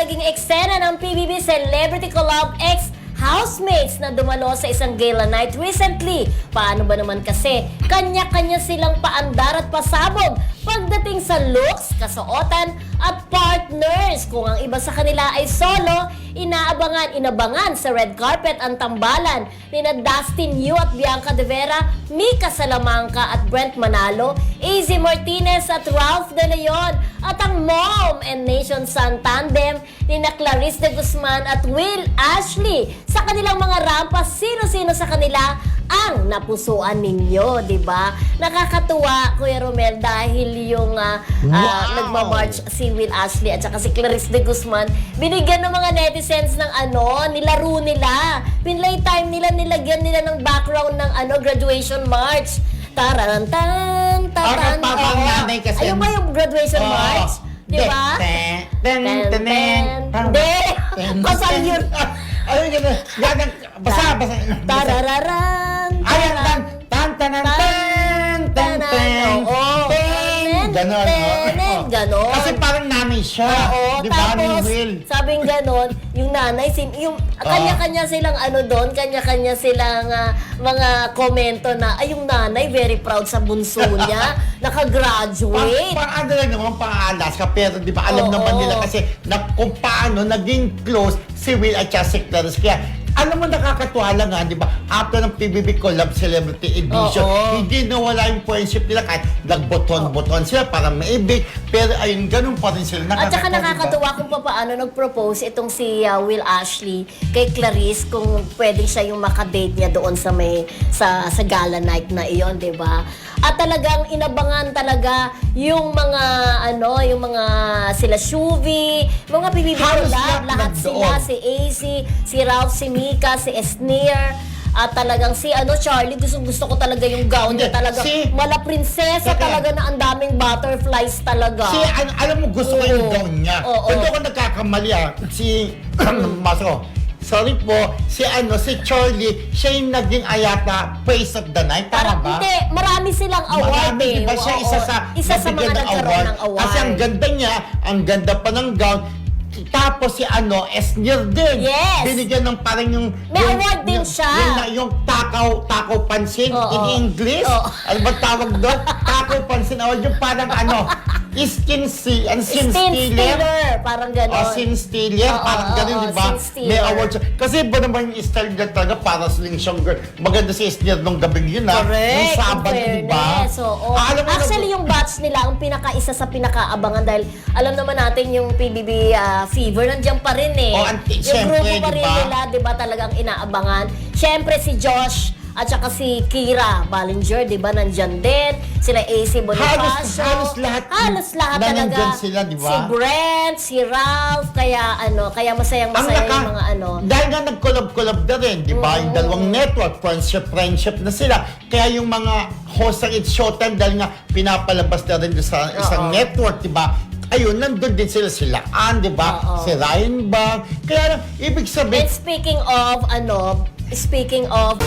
naging eksena ng PBB Celebrity Collab X housemates na dumalo sa isang gala night recently. Paano ba naman kasi? Kanya-kanya silang paandar at pasabog pagdating sa looks, kasuotan at partners. Kung ang iba sa kanila ay solo, inabangan sa red carpet ang tambalan ni na Dustin Yu at Bianca De Vera, Mika Salamanca at Brent Manalo, AZ Martinez at Ralph De Leon, at ang Mom and Nation Sun tandem ni na Clarice De Guzman at Will Ashley. Sa kanilang mga rampa, sino-sino sa kanila ang napusuan ninyo, di ba? Nakakatuwa, Kuya Romel, dahil yung nagmamarch si Will Ashley at saka si Clarice De Guzman, binigyan ng mga netizens ng nilaro nila. Pinlaytime nila, nilagyan nila ng background ng graduation march. Tararantan, taran. Ayun ba yung graduation march? Di ba? Hindi. Pasal yun. Ayun, gano'n. Basa. Tarararan. Ayan, Ganon. Kasi parang nanay siya. Oo, di ba, ni tapos Will? sabing ganon, yung nanay, yung kanya-kanya silang doon, kanya-kanya silang mga komento na, ay yung nanay, very proud sa bunso niya, nakagraduate. Parang lang naman, pang-alas ka, pero di ba, alam naman nila kasi kung paano naging close si Will at si Clarence. Kaya, alam mo, nakakatuwa lang di ba? After ng PBB Collab Celebrity Edition, hindi nawala yung friendship nila kahit nagboton-boton sila para maibig. Pero ayun, ganun pa rin sila. At saka nakakatuwa kung paano nag-propose itong si Will Ashley kay Clarice kung pwedeng siya yung makadate niya doon sa gala night na iyon, di ba? At talagang inabangan talaga yung mga sila Shuvi, mga PBB Collab, lahat sila, si AC, si Ralph, si Mika, si Esnir, at talagang si Charlie, gusto ko talaga yung gown niya talaga. Mala prinsesa talaga na ang daming butterflies talaga. Alam mo, gusto ko yung gown niya. Hindi ako nagkakamali sorry po, si Charlie, siya yung naging ayata Face of the Night, tama ba? Hindi, marami silang award. Marami, diba? Siya isa sa mga nagkaroon ng award. Kasi ang ganda niya, ang ganda pa ng gown. Tapos si Esnir din. Yes. Binigyan ng parang yung... May award din siya. Yung takaw pansin in English. Ano ba tawag doon? Takaw pansin award. Yung parang skin stealer. Parang gano'n. Skin stealer. Parang gano'n, di ba? May award siya. Kasi iba naman yung style niya talaga para siling siyang girl. Maganda si Esnir nung gabing yun, Correct. Yung Sabado, di ba? Actually, yung batch nila, ang isa sa pinakaabangan dahil alam naman natin yung PBB Fever, nandiyan pa rin yung grupo pa rin nila, di ba, talagang inaabangan. Siyempre si Josh at saka si Kira Ballinger, di ba, nandyan din. Sila AC Bonifacio. Halos lahat na talaga. Sila, di ba? Si Brent, si Ralph, kaya masayang-masaya yung mga Dahil nga nag-collab na rin, di ba? Yung dalawang network, friendship na sila. Kaya yung mga host ng It's Showtime, dahil nga pinapalabas na rin sa isang network, di ba? Ayun, nandun din sila Ann, di ba? Si Ryan Bang. Kaya ibig sabihin... And speaking of